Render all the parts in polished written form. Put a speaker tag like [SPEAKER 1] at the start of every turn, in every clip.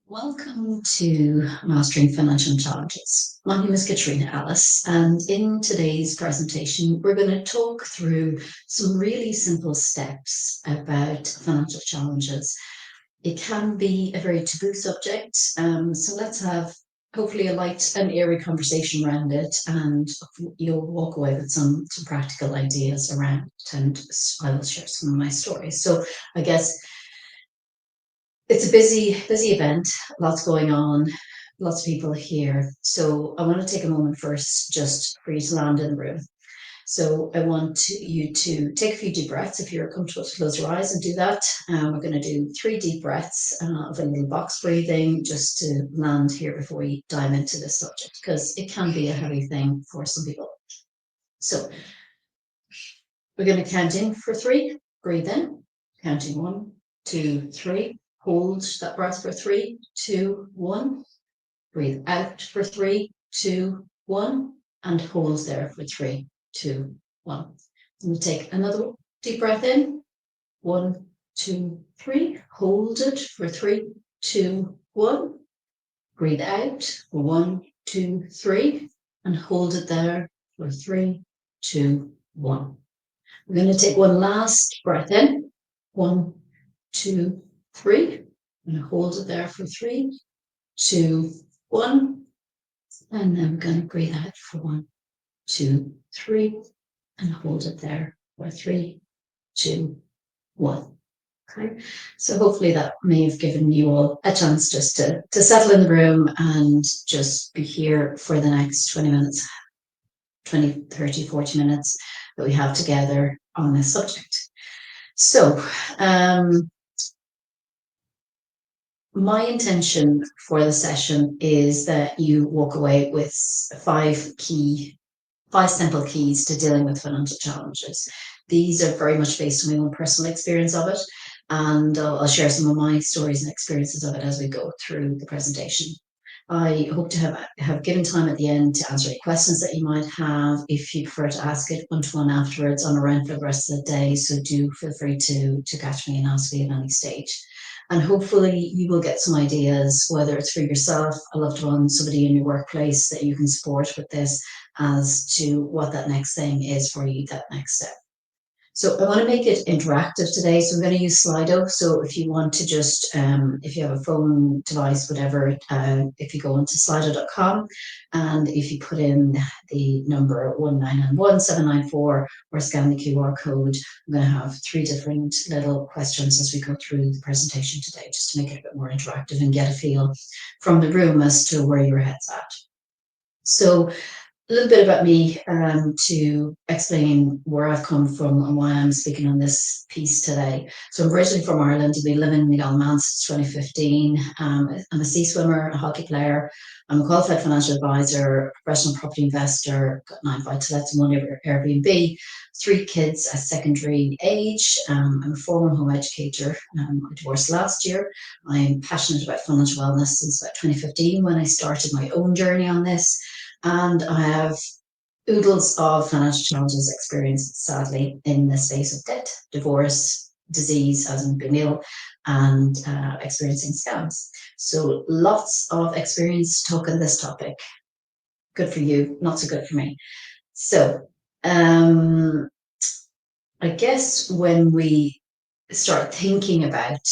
[SPEAKER 1] Welcome to Mastering Financial Challenges. My name is Caitriona Alice, and in today's presentation, we're going to talk through some really simple steps about financial challenges. It can be a very taboo subject, so let's have hopefully a light and airy conversation around it, and you'll walk away with some practical ideas around it, and I will share some of my stories. So I guess it's a busy event, lots going on, lots of people here. So I want to take a moment first just for you to land in the room. So I want you to take a few deep breaths. If you're comfortable to close your eyes and do that. We're going to do 3 deep breaths of a little box breathing just to land here before we dive into this subject, because it can be a heavy thing for some people. So we're going to count in for 3, breathe in, counting 1, 2, 3. Hold that breath for 3, 2, 1. Breathe out for 3, 2, 1. And hold there for 3, 2, 1. And we'll take another deep breath in. 1, 2, 3. Hold it for 3, 2, 1. Breathe out. 1, 2, 3. And hold it there for 3, 2, 1. We're going to take one last breath in. 1, 2, 3. And hold it there for 3, 2, 1. And then we're going to breathe out for 1, 2, 3. And hold it there for 3, 2, 1. Okay. So hopefully that may have given you all a chance just to settle in the room and just be here for the next 20 minutes, 20, 30, 40 minutes that we have together on this subject. So, my intention for the session is that you walk away with 5 simple keys to dealing with financial challenges. These are very much based on my own personal experience of it, and I'll share some of my stories and experiences of it as we go through the presentation. I hope to have given time at the end to answer any questions that you might have. If you prefer to ask it one-to-one afterwards, I'm around for the rest of the day, so do feel free to catch me and ask me at any stage. And hopefully you will get some ideas, whether it's for yourself, a loved one, somebody in your workplace that you can support with this, as to what that next thing is for you, that next step. So I want to make it interactive today. So I'm going to use Slido. So if you want to just, if you have a phone device, whatever, if you go into slido.com and if you put in the number 1991794 or scan the QR code, I'm going to have 3 different little questions as we go through the presentation today, just to make it a bit more interactive and get a feel from the room as to where your head's at. So a little bit about me to explain where I've come from and why I'm speaking on this piece today. So I'm originally from Ireland. I've been living in Galman since 2015. I'm a sea swimmer, a hockey player. I'm a qualified financial advisor, professional property investor, got 9 buy-to-lets and 1 Airbnb, 3 kids at secondary age. I'm a former home educator. I divorced last year. I'm passionate about financial wellness since about 2015 when I started my own journey on this. And I have oodles of financial challenges experienced, sadly, in the space of debt, divorce, disease, as in being ill, and experiencing scams. So lots of experience talking this topic. Good for you, not so good for me. So I guess when we start thinking about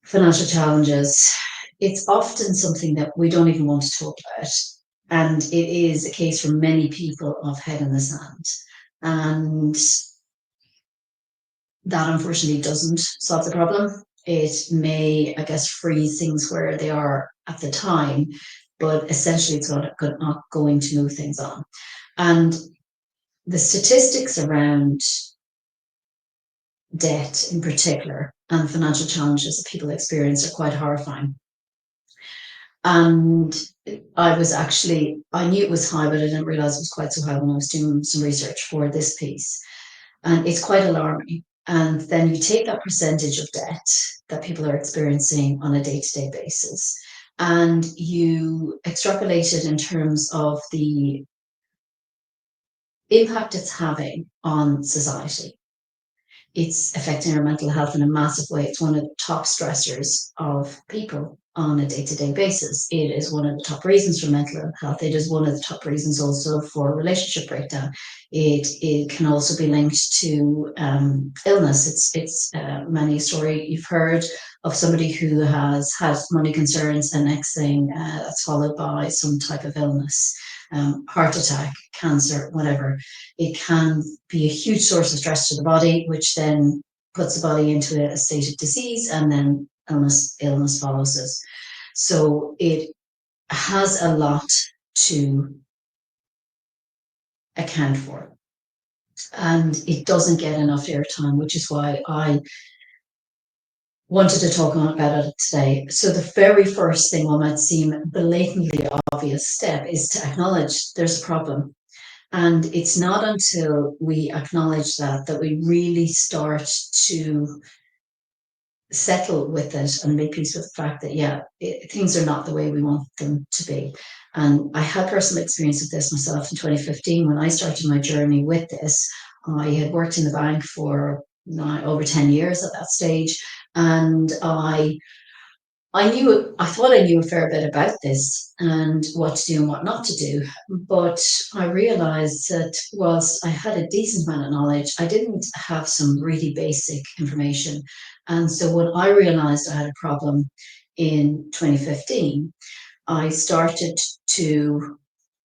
[SPEAKER 1] financial challenges, it's often something that we don't even want to talk about. And it is a case for many people of head in the sand. And that unfortunately doesn't solve the problem. It may, I guess, freeze things where they are at the time, but essentially it's not going to move things on. And the statistics around debt in particular and financial challenges that people experience are quite horrifying. And I knew it was high, but I didn't realize it was quite so high when I was doing some research for this piece. And it's quite alarming. And then you take that percentage of debt that people are experiencing on a day-to-day basis, and you extrapolate it in terms of the impact it's having on society. It's affecting our mental health in a massive way. It's one of the top stressors of people on a day-to-day basis. It is one of the top reasons for mental health. It is one of the top reasons also for relationship breakdown. It can also be linked to illness. It's many story you've heard of somebody who has had money concerns, and next thing that's followed by some type of illness, heart attack, cancer, whatever. It can be a huge source of stress to the body, which then puts the body into a state of disease, and then illness follows us. So it has a lot to account for, and it doesn't get enough airtime, which is why I wanted to talk about it today. So the very first thing, what might seem blatantly obvious step, is to acknowledge there's a problem. And it's not until we acknowledge that we really start to settle with it and make peace with the fact that, yeah, things are not the way we want them to be. And I had personal experience of this myself in 2015 when I started my journey with this. I had worked in the bank for over 10 years at that stage, and I thought I knew a fair bit about this and what to do and what not to do. But I realized that whilst I had a decent amount of knowledge, I didn't have some really basic information. And so when I realized I had a problem in 2015, I started to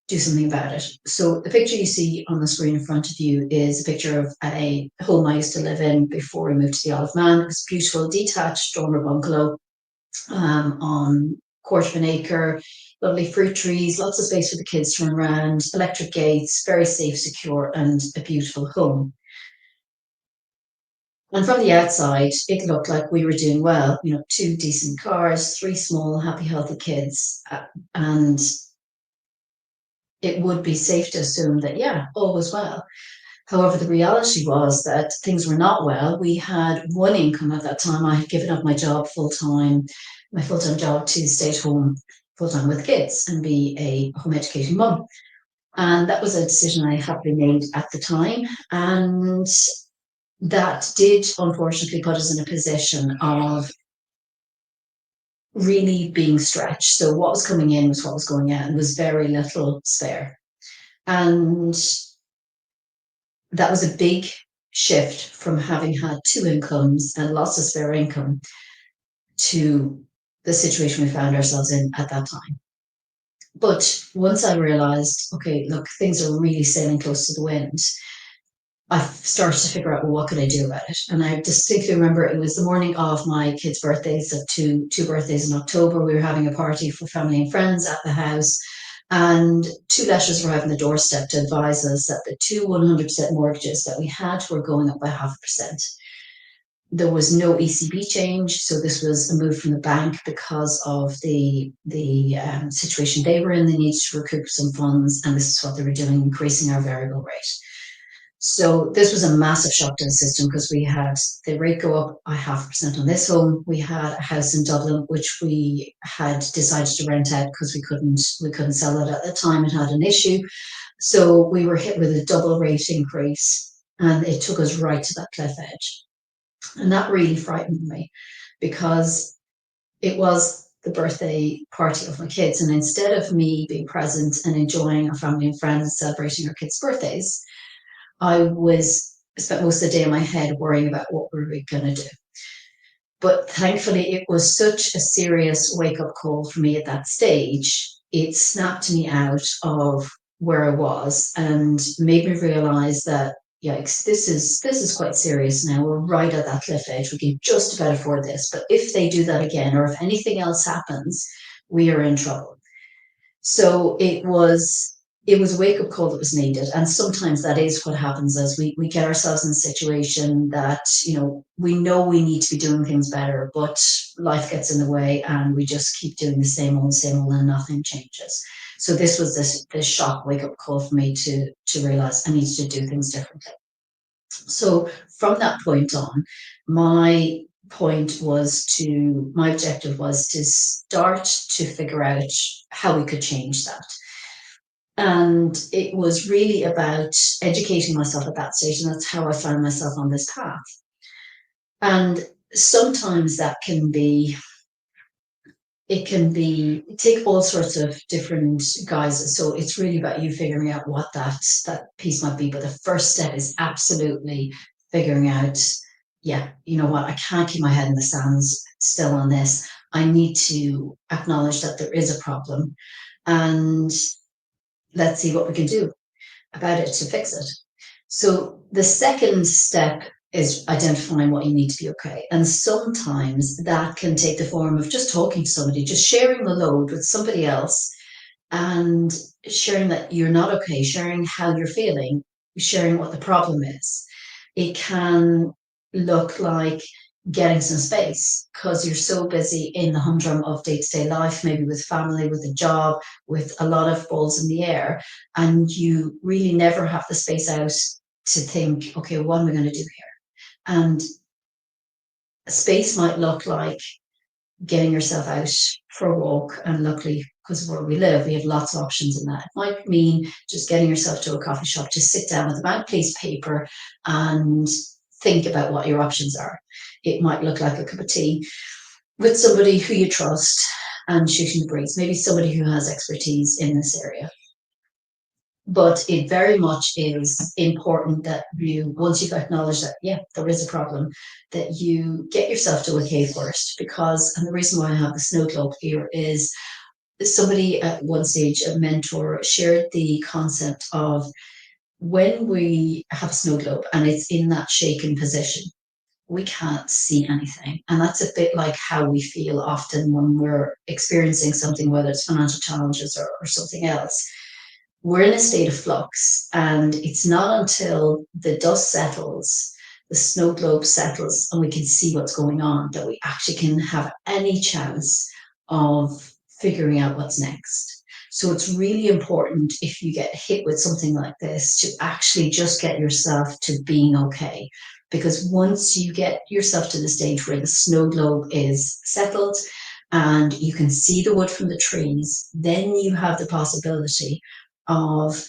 [SPEAKER 1] do something about it. So the picture you see on the screen in front of you is a picture of a home I used to live in before we moved to the Isle of Man. It was a beautiful detached dormer bungalow on quarter of an acre, lovely fruit trees, lots of space for the kids to run around, electric gates, very safe, secure, and a beautiful home. And from the outside, it looked like we were doing well. You know, two decent cars, three small, happy, healthy kids, and it would be safe to assume that, yeah, all was well. However, the reality was that things were not well. We had one income at that time. I had given up my job full time, my full time job, to stay at home full time with kids and be a home educating mum. And that was a decision I happily made at the time. And that did unfortunately put us in a position of really being stretched. So what was coming in was what was going out, and was very little spare. And that was a big shift from having had two incomes and lots of spare income to the situation we found ourselves in at that time. But once I realized, okay, look, things are really sailing close to the wind, I started to figure out, well, what could I do about it? And I distinctly remember it was the morning of my kids' birthdays, of two birthdays in October. We were having a party for family and friends at the house, and two letters arrived on the doorstep to advise us that the two 100% mortgages that we had were going up by 0.5%. There was no ECB change, so this was a move from the bank because of the situation they were in. They needed to recoup some funds, and this is what they were doing, increasing our variable rate. So this was a massive shock to the system, because we had the rate go up by 0.5% on this home. We had a house in Dublin which we had decided to rent out because we couldn't sell it at the time. It had an issue, so we were hit with a double rate increase, and it took us right to that cliff edge. And that really frightened me, because it was the birthday party of my kids, and instead of me being present and enjoying our family and friends celebrating our kids' birthdays, I spent most of the day in my head worrying about what we were going to do. But thankfully, it was such a serious wake up call for me at that stage. It snapped me out of where I was and made me realize that, yikes, this is quite serious now. We're right at that cliff edge. We can just about afford this, but if they do that again, or if anything else happens, we are in trouble. So it was a wake up call that was needed. And sometimes that is what happens, as we get ourselves in a situation that, we know we need to be doing things better, but life gets in the way and we just keep doing the same old, and nothing changes. So this was this shock wake up call for me to realize I needed to do things differently. So from that point on, my objective was to start to figure out how we could change that. And it was really about educating myself at that stage. And that's how I found myself on this path. And sometimes that can be It can be take all sorts of different guises. So it's really about you figuring out what that piece might be. But the first step is absolutely figuring out, yeah, you know what, I can't keep my head in the sands still on this. I need to acknowledge that there is a problem, and let's see what we can do about it to fix it. So the second step is identifying what you need to be okay. And sometimes that can take the form of just talking to somebody, just sharing the load with somebody else, and sharing that you're not okay, sharing how you're feeling, sharing what the problem is. It can look like getting some space because you're so busy in the humdrum of day to day life, maybe with family, with a job, with a lot of balls in the air, and you really never have the space out to think, okay, what am I going to do here? And space might look like getting yourself out for a walk. And luckily, because of where we live, we have lots of options in that. It might mean just getting yourself to a coffee shop, just sit down with a blank piece of paper and think about what your options are. It might look like a cup of tea with somebody who you trust and shooting the breeze, maybe somebody who has expertise in this area. But it very much is important that you, once you've acknowledged that, yeah, there is a problem, that you get yourself to okay first. Because, and the reason why I have the snow globe here is somebody at one stage, a mentor, shared the concept of when we have a snow globe and it's in that shaken position, we can't see anything. And that's a bit like how we feel often when we're experiencing something, whether it's financial challenges or something else. We're in a state of flux, and it's not until the dust settles, the snow globe settles, and we can see what's going on that we actually can have any chance of figuring out what's next. So it's really important, if you get hit with something like this, to actually just get yourself to being okay. Because once you get yourself to the stage where the snow globe is settled and you can see the wood from the trees, then you have the possibility of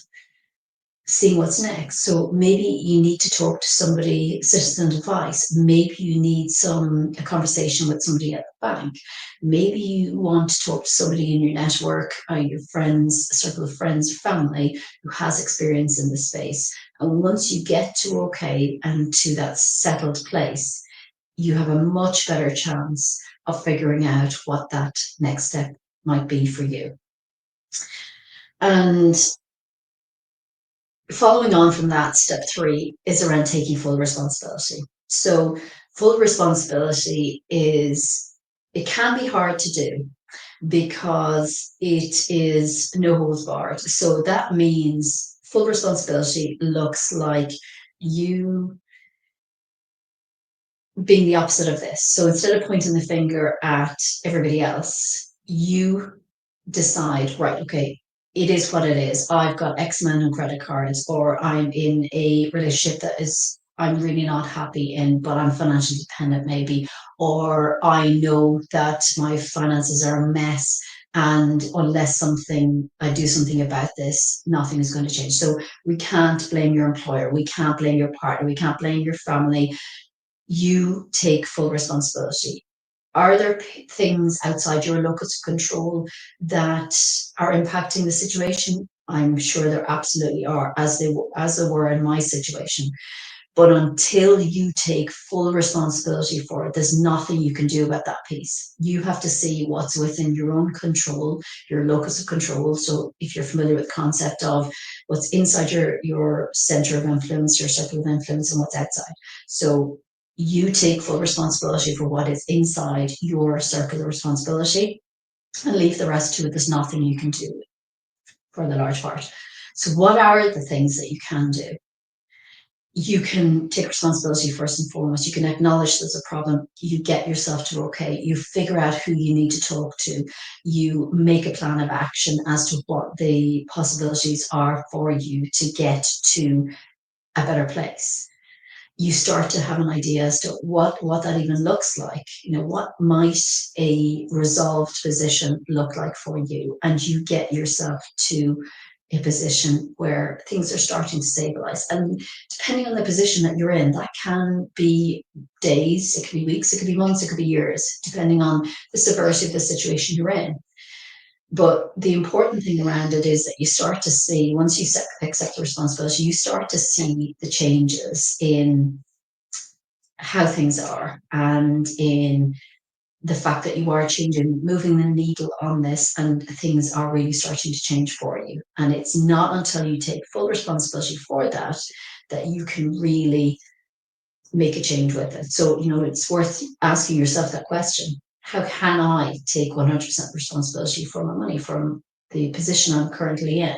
[SPEAKER 1] seeing what's next. So maybe you need to talk to somebody, citizen advice. Maybe you need a conversation with somebody at the bank. Maybe you want to talk to somebody in your network, your friends, a circle of friends, family who has experience in the space. And once you get to okay and to that settled place, you have a much better chance of figuring out what that next step might be for you. And following on from that, step three is around taking full responsibility. So, full responsibility is, it can be hard to do because it is no holds barred. So, that means full responsibility looks like you being the opposite of this. So, instead of pointing the finger at everybody else, you decide, right, okay, it is what it is. I've got X amount of credit cards, or I'm in a relationship that is I'm really not happy in, but I'm financially dependent maybe, or I know that my finances are a mess, and unless something I do something about this, nothing is going to change. So we can't blame your employer, we can't blame your partner, we can't blame your family. You take full responsibility. Are there things outside your locus of control that are impacting the situation? I'm sure there absolutely are, as there were in my situation. But until you take full responsibility for it, there's nothing you can do about that piece. You have to see what's within your own control, your locus of control. So if you're familiar with the concept of what's inside your center of influence, your circle of influence, and what's outside. So you take full responsibility for what is inside your circle of responsibility and leave the rest to it. There's nothing you can do for the large part. So what are the things that you can do? You can take responsibility first and foremost. You can acknowledge there's a problem. You get yourself to okay. You figure out who you need to talk to. You make a plan of action as to what the possibilities are for you to get to a better place. You start to have an idea as to what that even looks like. You know, what might a resolved position look like for you? And you get yourself to a position where things are starting to stabilize. And depending on the position that you're in, that can be days, it could be weeks, it could be months, it could be years, depending on the severity of the situation you're in. But the important thing around it is that you start to see, once you accept the responsibility, you start to see the changes in how things are and in the fact that you are changing, moving the needle on this, and things are really starting to change for you. And it's not until you take full responsibility for that that you can really make a change with it. So, it's worth asking yourself that question. How can I take 100% responsibility for my money from the position I'm currently in?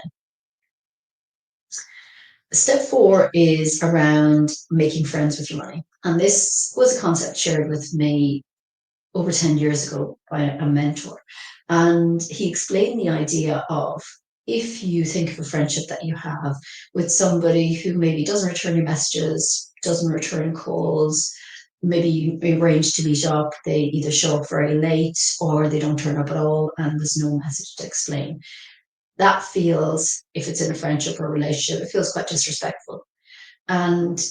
[SPEAKER 1] Step 4 is around making friends with your money. And this was a concept shared with me over 10 years ago by a mentor. And he explained the idea of, if you think of a friendship that you have with somebody who maybe doesn't return your messages, doesn't return calls, maybe you arrange to meet up, they either show up very late or they don't turn up at all, and there's no message to explain. That feels, if it's in a friendship or a relationship, it feels quite disrespectful. And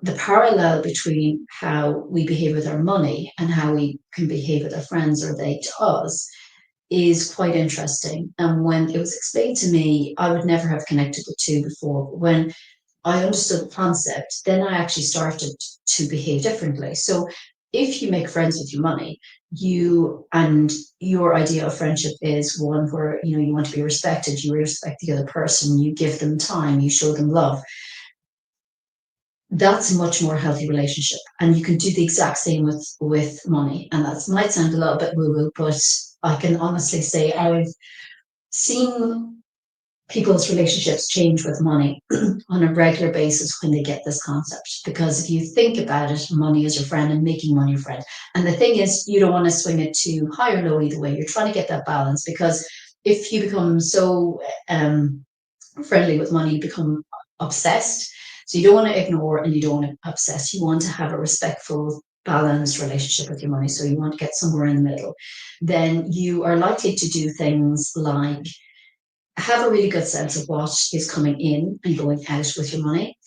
[SPEAKER 1] the parallel between how we behave with our money and how we can behave with our friends or they to us is quite interesting. And when it was explained to me, I would never have connected the two before. But when I understood the concept, then I actually started to behave differently. So if you make friends with your money, your idea of friendship is one where you want to be respected, you respect the other person, you give them time, you show them love. That's a much more healthy relationship, and you can do the exact same with money. And that might sound a little bit woo woo, but I can honestly say I've seen people's relationships change with money on a regular basis when they get this concept. Because if you think about it, money is your friend and making money your friend. And the thing is, you don't want to swing it too high or low either way. You're trying to get that balance, because if you become so friendly with money, you become obsessed. So you don't want to ignore and you don't want to obsess. You want to have a respectful, balanced relationship with your money. So you want to get somewhere in the middle. Then you are likely to do things like have a really good sense of what is coming in and going out with your money.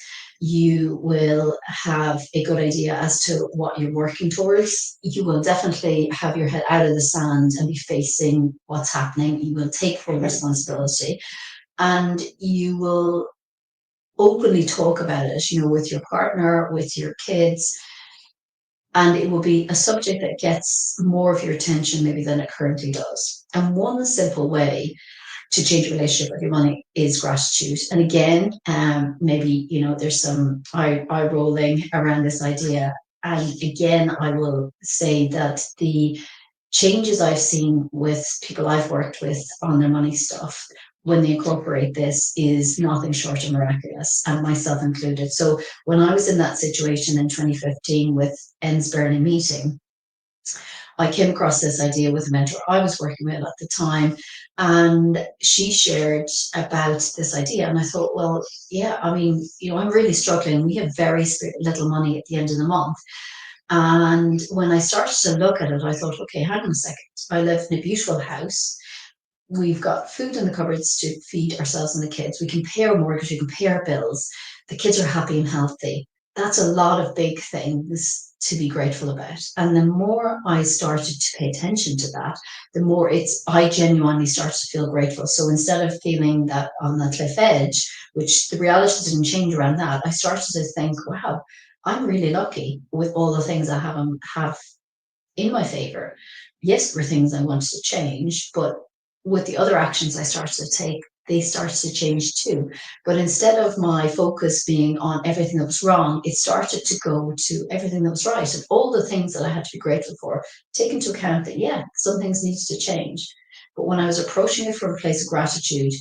[SPEAKER 1] You will have a good idea as to what you're working towards. You will definitely have your head out of the sand and be facing what's happening. You will take full responsibility, and you will openly talk about it, with your partner, with your kids, and it will be a subject that gets more of your attention maybe than it currently does. And one simple way to change your relationship with your money is gratitude. And again, maybe there's some eye rolling around this idea. And again, I will say that the changes I've seen with people I've worked with on their money stuff, when they incorporate this, is nothing short of miraculous, and myself included. So when I was in that situation in 2015 with ends barely meeting, I came across this idea with a mentor I was working with at the time, and she shared about this idea. And I thought, well, yeah, I mean, I'm really struggling. We have very little money at the end of the month. And when I started to look at it, I thought, okay, hang on a second. I live in a beautiful house. We've got food in the cupboards to feed ourselves and the kids. We can pay our mortgage, we can pay our bills. The kids are happy and healthy. That's a lot of big things to be grateful about. And the more I started to pay attention to that, the more I genuinely started to feel grateful. So instead of feeling that on the cliff edge, which the reality didn't change around that, I started to think, wow, I'm really lucky with all the things I have in my favor. Yes, there were things I wanted to change, but with the other actions I started to take, they started to change too. But instead of my focus being on everything that was wrong, it started to go to everything that was right, and all the things that I had to be grateful for, take into account that, yeah, some things needed to change. But when I was approaching it from a place of gratitude,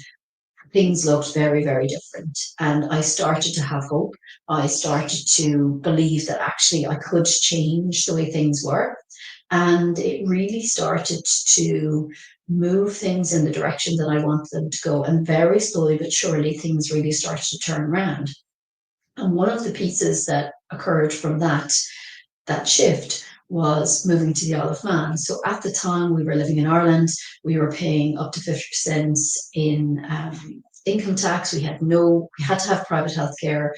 [SPEAKER 1] things looked very, very different. And I started to have hope. I started to believe that actually I could change the way things were. And it really started to move things in the direction that I wanted them to go. And very slowly but surely, things really started to turn around. And one of the pieces that occurred from that shift was moving to the Isle of Man. So at the time we were living in Ireland, we were paying up to 50% in income tax. We had to have private healthcare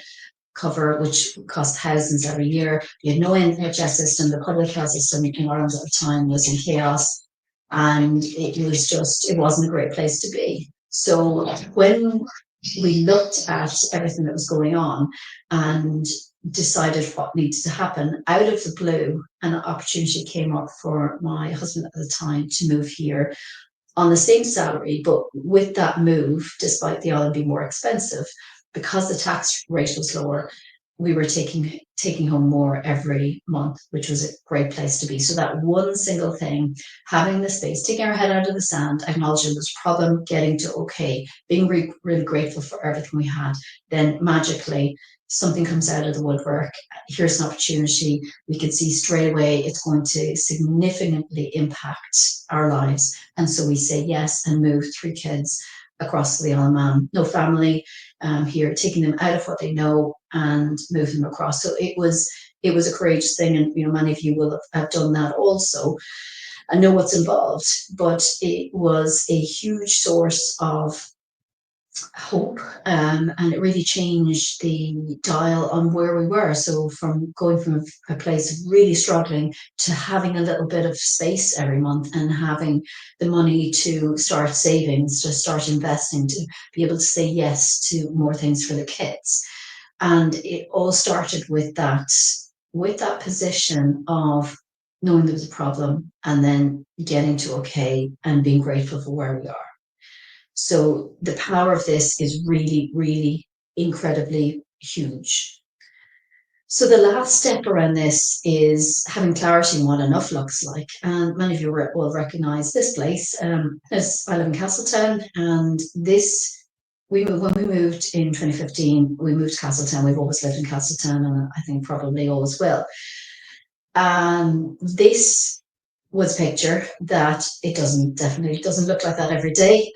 [SPEAKER 1] cover, which cost thousands every year. We had no NHS system. The public health system in Ireland at the time was in chaos. And it wasn't a great place to be. So when we looked at everything that was going on and decided what needed to happen, out of the blue, an opportunity came up for my husband at the time to move here on the same salary, but with that move, despite the island being more expensive, because the tax rate was lower, we were taking home more every month, which was a great place to be. So that one single thing, having the space, taking our head out of the sand, acknowledging this problem, getting to okay, being really grateful for everything we had, then magically something comes out of the woodwork. Here's an opportunity. We could see straight away it's going to significantly impact our lives. And so we say yes and move 3 kids across the Isle of Man. No family here, taking them out of what they know and move them across. So it was a courageous thing, and many of you will have done that also and know what's involved. But it was a huge source of hope, and it really changed the dial on where we were. So from going from a place of really struggling to having a little bit of space every month and having the money to start savings, to start investing, to be able to say yes to more things for the kids. And it all started with that position of knowing there was a problem and then getting to okay and being grateful for where we are. So the power of this is really, really incredibly huge. So the last step around this is having clarity on what enough looks like. And many of you will recognize this place. I live in Castletown, and when we moved in 2015, we moved to Castletown. We've always lived in Castletown, and I think probably always will. This was a picture that definitely doesn't look like that every day,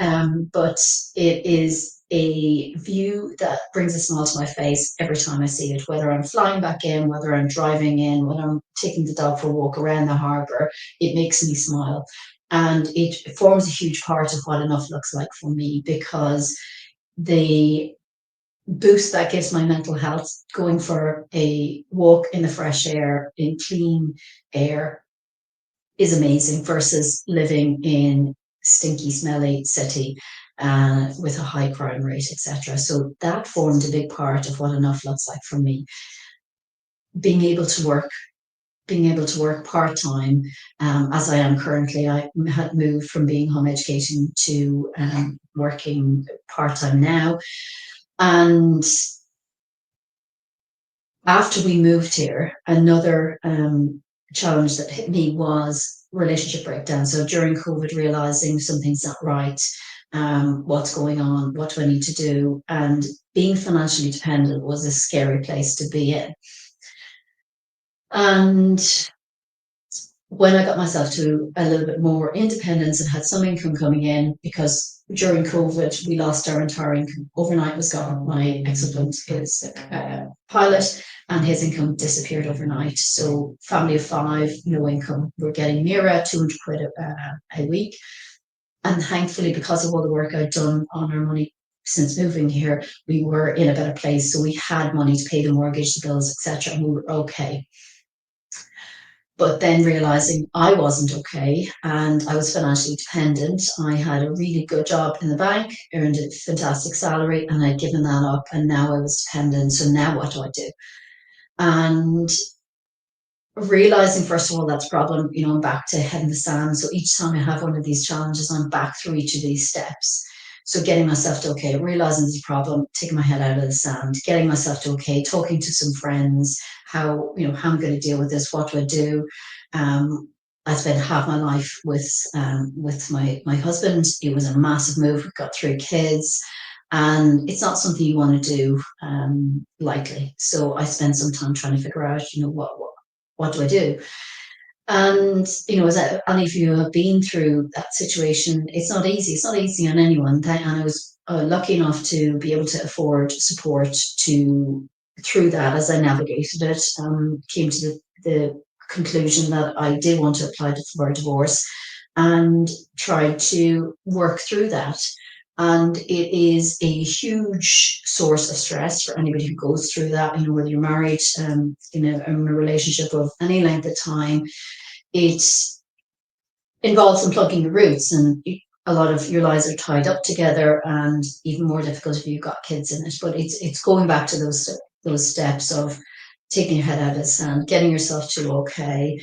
[SPEAKER 1] but it is a view that brings a smile to my face every time I see it, whether I'm flying back in, whether I'm driving in, when I'm taking the dog for a walk around the harbour. It makes me smile. And it forms a huge part of what enough looks like for me, because the boost that gives my mental health, going for a walk in the fresh air, in clean air, is amazing versus living in stinky, smelly city with a high crime rate, etc. So that formed a big part of what enough looks like for me. Being able to work part time, as I am currently. I had moved from being home educating to working part time now, and after we moved here, another challenge that hit me was relationship breakdown. So during COVID, realizing something's not right, what's going on, what do I need to do? And being financially dependent was a scary place to be in. And when I got myself to a little bit more independence and had some income coming in, because during COVID, we lost our entire income. Overnight was gone. My ex-husband is a pilot, and his income disappeared overnight. So family of 5, no income. We're getting nearer 200 quid a week. And thankfully, because of all the work I'd done on our money since moving here, we were in a better place. So we had money to pay the mortgage, the bills, etc., and we were okay. But then realizing I wasn't okay and I was financially dependent. I had a really good job in the bank, earned a fantastic salary, and I'd given that up, and now I was dependent. So now what do I do? And realizing, first of all, that's a problem. I'm back to head in the sand. So each time I have one of these challenges, I'm back through each of these steps. So getting myself to okay, realizing there's a problem, taking my head out of the sand, getting myself to okay, talking to some friends, how I'm going to deal with this, what do I do? I spent half my life with my husband. It was a massive move. We've got 3 kids, and it's not something you want to do lightly. So I spent some time trying to figure out, what do I do? And as any of you have been through that situation, it's not easy. It's not easy on anyone. And I was lucky enough to be able to afford support through that as I navigated it. Came to the conclusion that I did want to apply for a divorce, and tried to work through that. And it is a huge source of stress for anybody who goes through that, whether you're married, in a relationship of any length of time. It involves unplugging the roots, and a lot of your lives are tied up together, and even more difficult if you've got kids in it. But it's going back to those steps of taking your head out of the sand, getting yourself to okay,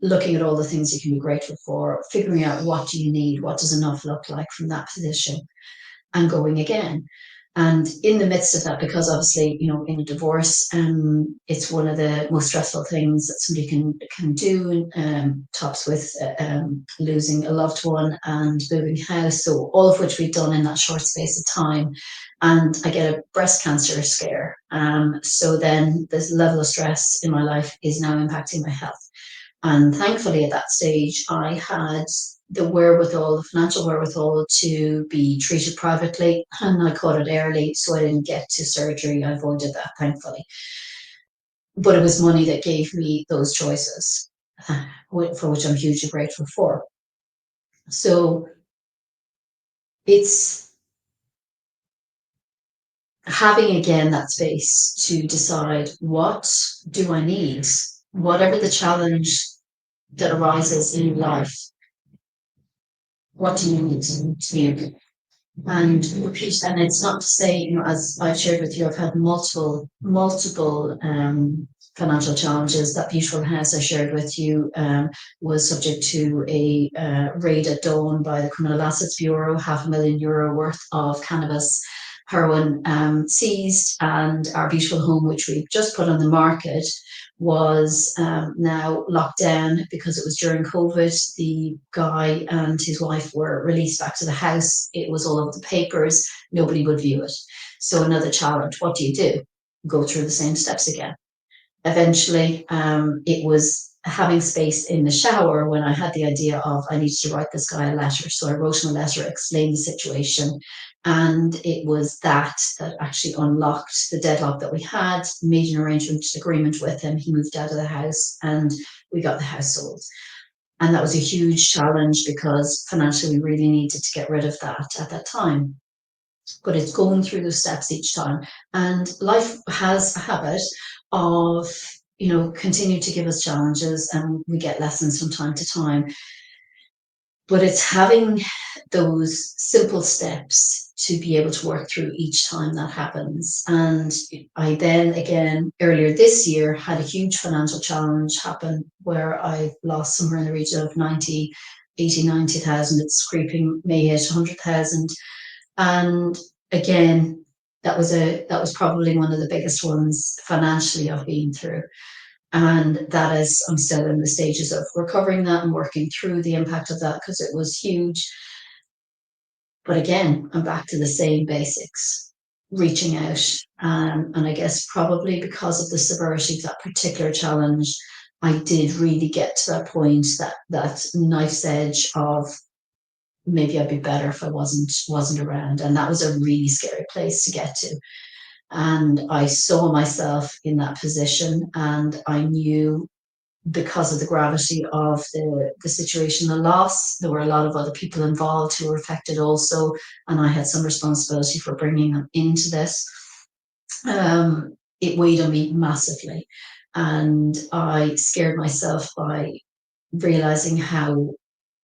[SPEAKER 1] looking at all the things you can be grateful for, figuring out what do you need, what does enough look like from that position, and going again. And in the midst of that, because obviously, in a divorce, it's one of the most stressful things that somebody can do, tops with losing a loved one and moving house. So all of which we've done in that short space of time. And I get a breast cancer scare. So then this level of stress in my life is now impacting my health. And thankfully, at that stage, I had the wherewithal, the financial wherewithal to be treated privately, and I caught it early, so I didn't get to surgery. I avoided that, thankfully. But it was money that gave me those choices, for which I'm hugely grateful for. So it's having again that space to decide what do I need, whatever the challenge that arises in life, what do you need to be and repeat. And it's not to say, as I've shared with you, I've had multiple financial challenges. That beautiful house I shared with you was subject to a raid at dawn by the Criminal Assets Bureau, €500,000 worth of cannabis, heroin seized, and our beautiful home, which we've just put on the market, was now locked down because it was during COVID. The guy and his wife were released back to the house. It was all over the papers. Nobody would view it. So another challenge. What do you do? Go through the same steps again. Eventually, it was having space in the shower when I had the idea of I needed to write this guy a letter. So I wrote him a letter, explained the situation. And it was that actually unlocked the deadlock that we had, made an arrangement agreement with him. He moved out of the house and we got the house sold. And that was a huge challenge because financially we really needed to get rid of that at that time. But it's going through those steps each time. And life has a habit of, continue to give us challenges, and we get lessons from time to time. But it's having those simple steps to be able to work through each time that happens. And I then, again, earlier this year, had a huge financial challenge happen where I lost somewhere in the region of 90,000. It's creeping, may hit 100,000. And again, that was probably one of the biggest ones financially I've been through. And that is, I'm still in the stages of recovering that and working through the impact of that because it was huge. But again, I'm back to the same basics, reaching out. And I guess probably because of the severity of that particular challenge, I did really get to that point, that knife's edge of maybe I'd be better if I wasn't around. And that was a really scary place to get to. And I saw myself in that position, and I knew, because of the gravity of the situation, the loss, there were a lot of other people involved who were affected also, and I had some responsibility for bringing them into this. It weighed on me massively, and I scared myself by realizing how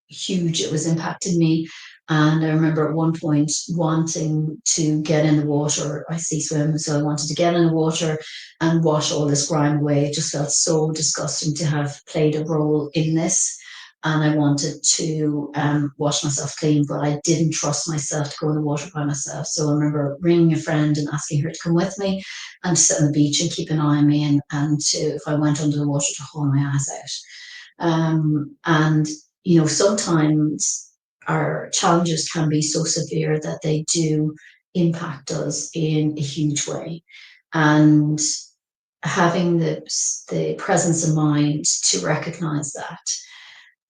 [SPEAKER 1] huge it was impacting me. And I remember at one point wanting to get in the water. I sea swim, so I wanted to get in the water and wash all this grime away. It just felt so disgusting to have played a role in this. And I wanted to wash myself clean, but I didn't trust myself to go in the water by myself. So I remember ringing a friend and asking her to come with me and to sit on the beach and keep an eye on me, and to, if I went under the water, to haul my ass out. And sometimes our challenges can be so severe that they do impact us in a huge way. And having the presence of mind to recognize that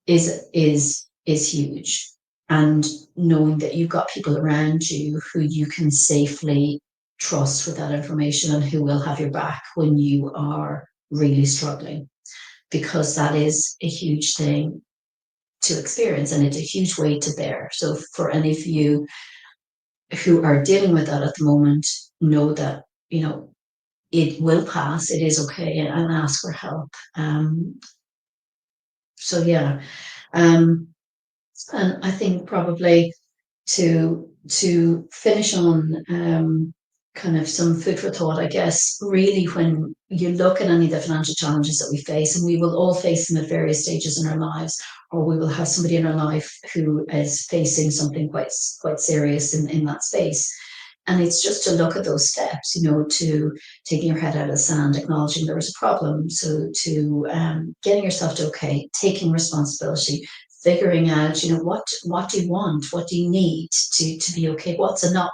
[SPEAKER 1] is huge. And knowing that you've got people around you who you can safely trust with that information and who will have your back when you are really struggling, because that is a huge thing to experience, and it's a huge weight to bear. So for any of you who are dealing with that at the moment know that, it will pass, it is okay, and ask for help. So yeah, um, and I think probably to finish on kind of some food for thought, I guess, really when you look at any of the financial challenges that we face, and we will all face them at various stages in our lives, or we will have somebody in our life who is facing something quite serious in that space. And it's just to look at those steps, to taking your head out of the sand, acknowledging there was a problem. So to getting yourself to okay, taking responsibility, figuring out, what do you want, what do you need to be okay, what's enough,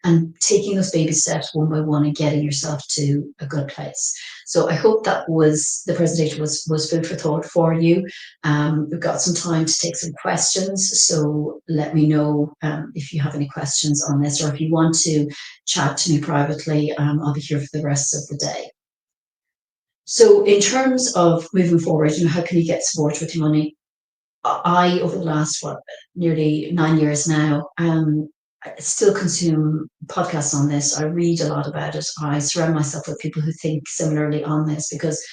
[SPEAKER 1] and taking those baby steps one by one and getting yourself to a good place. So I hope that was the presentation was food for thought for you. We've got some time to take some questions, so let me know if you have any questions on this, or if you want to chat to me privately. I'll be here for the rest of the day. So in terms of moving forward, how can you get support with your money? I, over the last, nearly 9 years now, I still consume podcasts on this. I read a lot about it. I surround myself with people who think similarly on this, because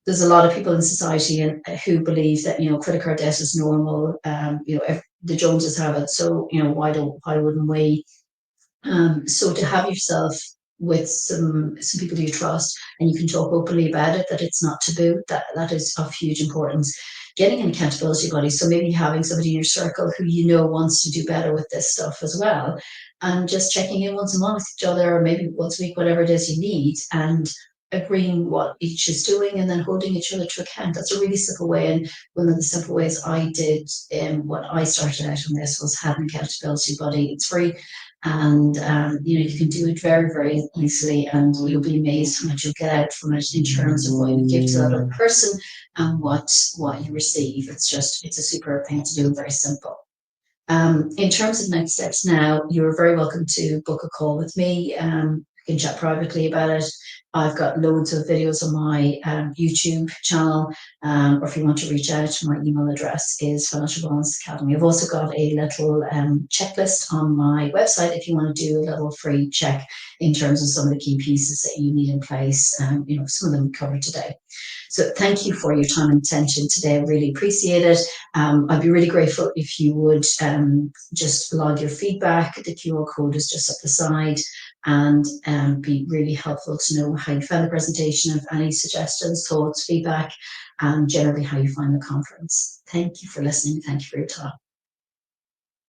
[SPEAKER 1] there's a lot of people in society who believe that, credit card debt is normal. If the Joneses have it, so, why wouldn't we? So to have yourself with some people you trust, and you can talk openly about it, that it's not taboo, that is of huge importance. Getting an accountability buddy, so maybe having somebody in your circle who wants to do better with this stuff as well, and just checking in once a month with each other, or maybe once a week, whatever it is you need, and agreeing what each is doing, and then holding each other to account. That's a really simple way, and one of the simple ways I did, when I started out on this, was have an accountability buddy. It's free, and you can do it very, very easily, and you'll be amazed how much you'll get out from it in terms of what you give to that other person and what you receive. It's a super thing to do, and very simple. In terms of next steps now, you're very welcome to book a call with me. We can chat privately about it. I've got loads of videos on my YouTube channel, or if you want to reach out, my email address is Financial Wellness Academy. I've also got a little checklist on my website if you want to do a little free check in terms of some of the key pieces that you need in place. Some of them we covered today. So thank you for your time and attention today. I really appreciate it. I'd be really grateful if you would just log your feedback. The QR code is just up the side, and be really helpful to know how you found the presentation, if any suggestions, thoughts, feedback, and generally how you find the conference. Thank you for listening. Thank you for your time.